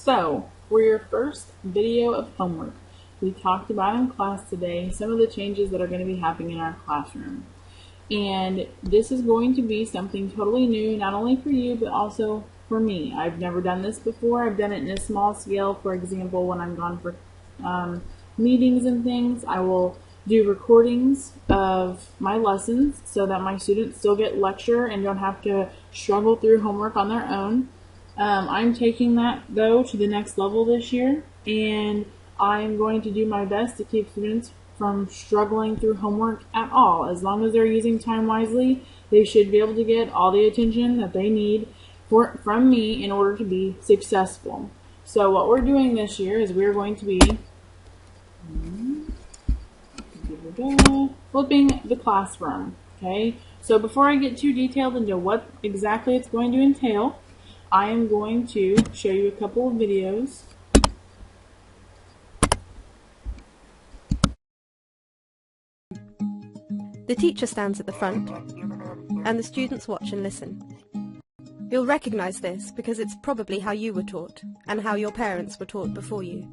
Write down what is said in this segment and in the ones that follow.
So, for your first video of homework, we talked about in class today some of the changes that are going to be happening in our classroom. And this is going to be something totally new, not only for you, but also for me. I've never done this before. I've done it in a small scale. For example, when I'm gone for meetings and things, I will do recordings of my lessons so that my students still get lecture and don't have to struggle through homework on their own. I'm taking that, though, to the next level this year, and I'm going to do my best to keep students from struggling through homework at all. As long as they're using time wisely, they should be able to get all the attention that they need from me in order to be successful. So what we're doing this year is we're going to be flipping the classroom. Okay, so before I get too detailed into what exactly it's going to entail, I am going to show you a couple of videos. The teacher stands at the front, and the students watch and listen. You'll recognize this because it's probably how you were taught, and how your parents were taught before you.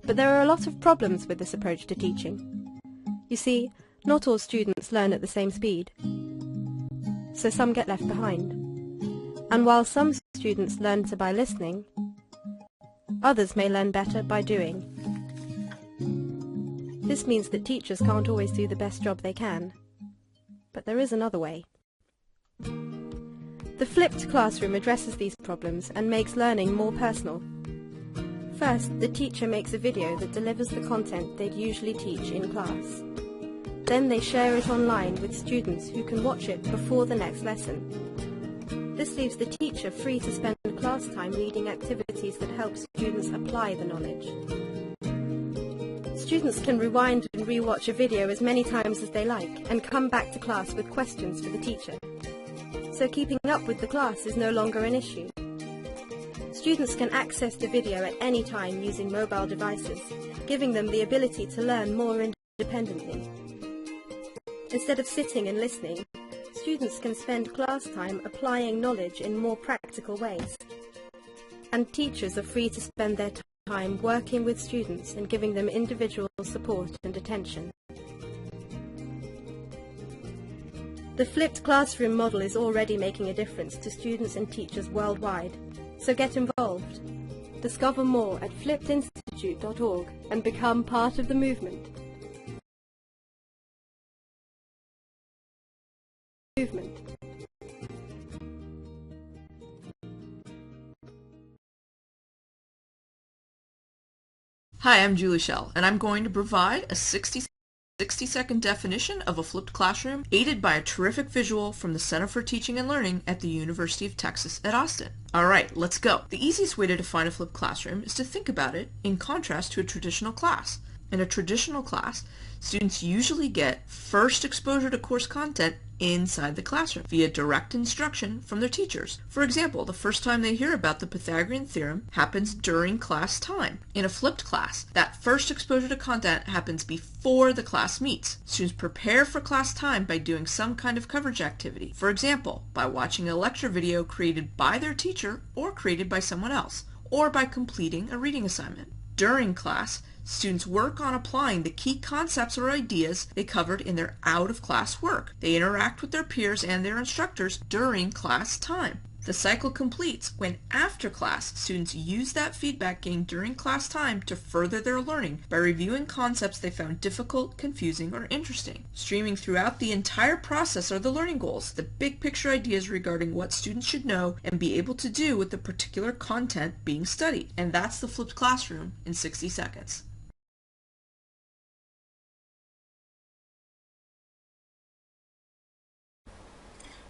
But there are a lot of problems with this approach to teaching. You see, not all students learn at the same speed, so some get left behind. And while some students learn better by listening, others may learn better by doing. This means that teachers can't always do the best job they can, but there is another way. The flipped classroom addresses these problems and makes learning more personal. First, the teacher makes a video that delivers the content they'd usually teach in class. Then they share it online with students who can watch it before the next lesson. This leaves the teacher free to spend class time leading activities that help students apply the knowledge. Students can rewind and re-watch a video as many times as they like and come back to class with questions for the teacher. So keeping up with the class is no longer an issue. Students can access the video at any time using mobile devices, giving them the ability to learn more independently. Instead of sitting and listening, students can spend class time applying knowledge in more practical ways. And teachers are free to spend their time working with students and giving them individual support and attention. The flipped classroom model is already making a difference to students and teachers worldwide, so get involved. Discover more at flippedinstitute.org and become part of the movement. Hi, I'm Julie Schell, and I'm going to provide a 60-second definition of a flipped classroom, aided by a terrific visual from the Center for Teaching and Learning at the University of Texas at Austin. Alright, let's go. The easiest way to define a flipped classroom is to think about it in contrast to a traditional class. In a traditional class, students usually get first exposure to course content inside the classroom via direct instruction from their teachers. For example, the first time they hear about the Pythagorean theorem happens during class time. In a flipped class, that first exposure to content happens before the class meets. Students prepare for class time by doing some kind of coverage activity. For example, by watching a lecture video created by their teacher or created by someone else, or by completing a reading assignment. During class, students work on applying the key concepts or ideas they covered in their out-of-class work. They interact with their peers and their instructors during class time. The cycle completes when, after class, students use that feedback gained during class time to further their learning by reviewing concepts they found difficult, confusing, or interesting. Streaming throughout the entire process are the learning goals, the big picture ideas regarding what students should know and be able to do with the particular content being studied. And that's the flipped classroom in 60 seconds.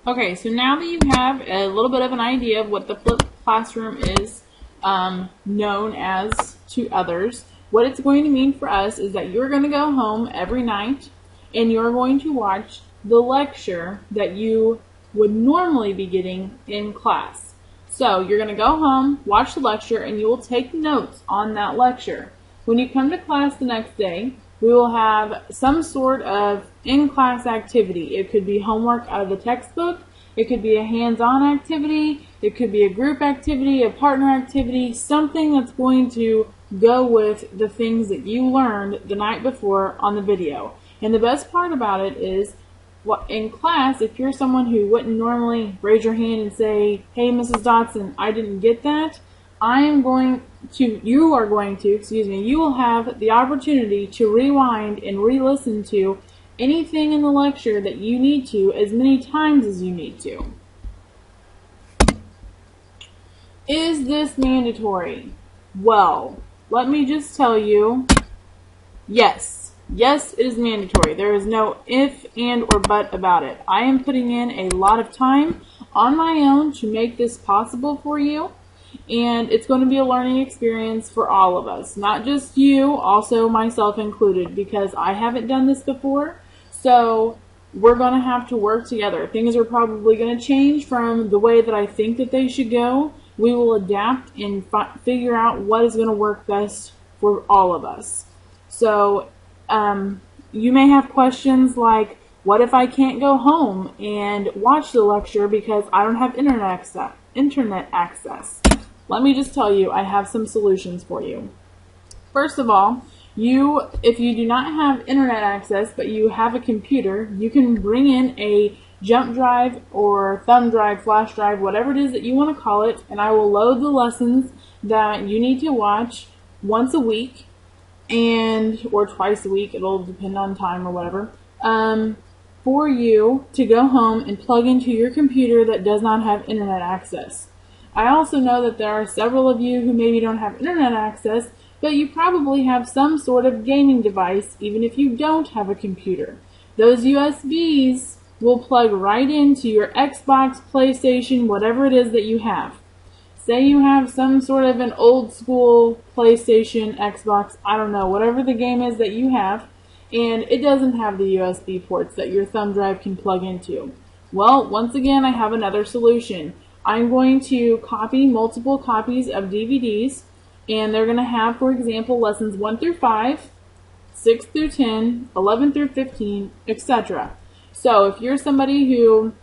Okay, so now that you have a little bit of an idea of what the flipped classroom is known as to others, what it's going to mean for us is that you're going to go home every night and you're going to watch the lecture that you would normally be getting in class. So you're going to go home, watch the lecture, and you will take notes on that lecture. When you come to class the next day, we will have some sort of in-class activity. It could be homework out of the textbook. It could be a hands-on activity. It could be a group activity, a partner activity, something that's going to go with the things that you learned the night before on the video. And the best part about it is, in class, if you're someone who wouldn't normally raise your hand and say, hey, Mrs. Dotson, I didn't get that, you will have the opportunity to rewind and re-listen to anything in the lecture that you need to as many times as you need to. Is this mandatory? Well, let me just tell you, yes. Yes, it is mandatory. There is no if, and, or but about it. I am putting in a lot of time on my own to make this possible for you, and it's going to be a learning experience for all of us. Not just you, also myself included, because I haven't done this before, so we're going to have to work together. Things are probably going to change from the way that I think that they should go. We will adapt and figure out what is going to work best for all of us. So, you may have questions like, what if I can't go home and watch the lecture because I don't have internet access? Let me just tell you, I have some solutions for you. First of all, if you do not have internet access but you have a computer, you can bring in a jump drive or thumb drive, flash drive, whatever it is that you want to call it, and I will load the lessons that you need to watch once a week or twice a week, it'll depend on time or whatever, for you to go home and plug into your computer that does not have internet access. I also know that there are several of you who maybe don't have internet access, but you probably have some sort of gaming device even if you don't have a computer. Those USBs will plug right into your Xbox, PlayStation, whatever it is that you have. Say you have some sort of an old school PlayStation, Xbox, I don't know, whatever the game is that you have, and it doesn't have the USB ports that your thumb drive can plug into. Well, once again, I have another solution. I'm going to copy multiple copies of DVDs, and they're going to have, for example, lessons 1 through 5, 6 through 10, 11 through 15, etc. So if you're somebody who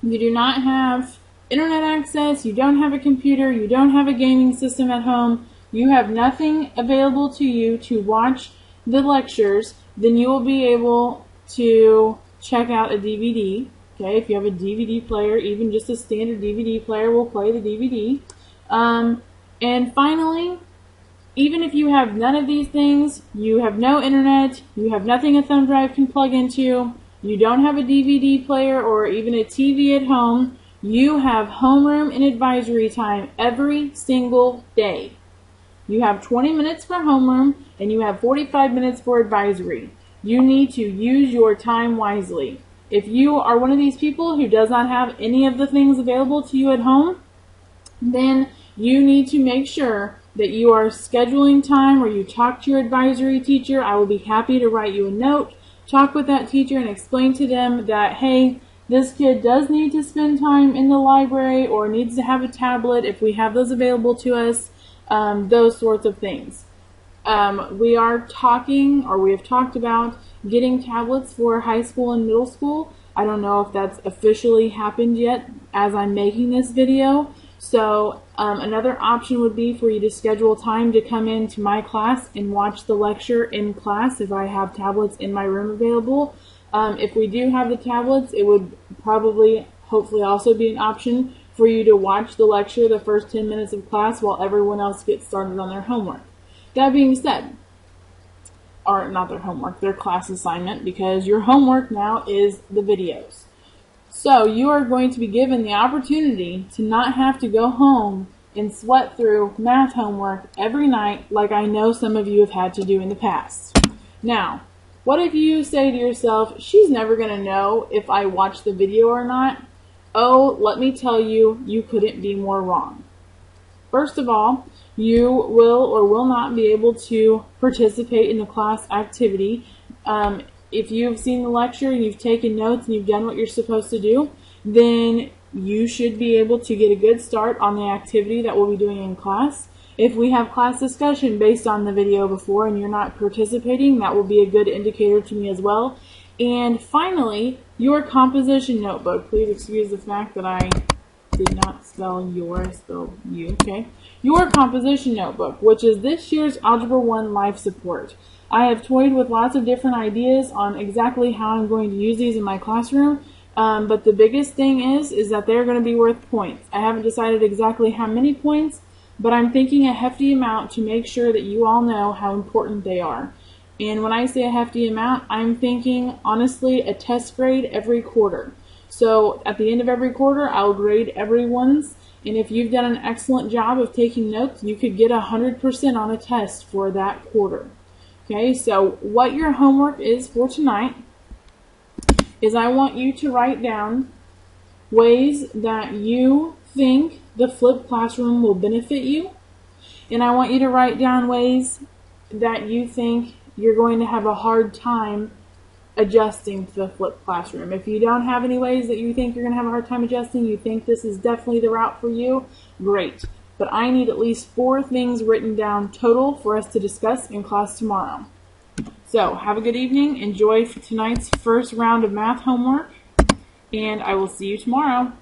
you do not have internet access, you don't have a computer, you don't have a gaming system at home, you have nothing available to you to watch the lectures, then you will be able to check out a DVD. Okay, if you have a DVD player, even just a standard DVD player will play the DVD. And finally, even if you have none of these things, you have no internet, you have nothing a thumb drive can plug into, you don't have a DVD player or even a TV at home, you have homeroom and advisory time every single day. You have 20 minutes for homeroom and you have 45 minutes for advisory. You need to use your time wisely. If you are one of these people who does not have any of the things available to you at home, then you need to make sure that you are scheduling time or you talk to your advisory teacher. I will be happy to write you a note, talk with that teacher and explain to them that, hey, this kid does need to spend time in the library or needs to have a tablet if we have those available to us, those sorts of things. We have talked about getting tablets for high school and middle school. I don't know if that's officially happened yet as I'm making this video. So another option would be for you to schedule time to come into my class and watch the lecture in class if I have tablets in my room available. If we do have the tablets, it would hopefully also be an option for you to watch the lecture the first 10 minutes of class while everyone else gets started on their homework. That being said, or not their homework, their class assignment, because your homework now is the videos. So you are going to be given the opportunity to not have to go home and sweat through math homework every night like I know some of you have had to do in the past. Now, what if you say to yourself, she's never going to know if I watch the video or not? Oh, let me tell you, you couldn't be more wrong. First of all, you will or will not be able to participate in the class activity. If you've seen the lecture and you've taken notes and you've done what you're supposed to do, then you should be able to get a good start on the activity that we'll be doing in class. If we have class discussion based on the video before and you're not participating, that will be a good indicator to me as well. And finally, your composition notebook. Please excuse the fact that I did not spell your, I spelled you, okay? Your composition notebook, which is this year's Algebra 1 life support. I have toyed with lots of different ideas on exactly how I'm going to use these in my classroom, but the biggest thing is that they're going to be worth points. I haven't decided exactly how many points, but I'm thinking a hefty amount to make sure that you all know how important they are. And when I say a hefty amount, I'm thinking, honestly, a test grade every quarter. So at the end of every quarter, I'll grade everyone's, and if you've done an excellent job of taking notes, you could get 100% on a test for that quarter. Okay, so what your homework is for tonight is I want you to write down ways that you think the flipped classroom will benefit you, and I want you to write down ways that you think you're going to have a hard time adjusting to the flipped classroom. If you don't have any ways that you think you're going to have a hard time adjusting, you think this is definitely the route for you, great. But I need at least 4 things written down total for us to discuss in class tomorrow. So, have a good evening. Enjoy tonight's first round of math homework, and I will see you tomorrow.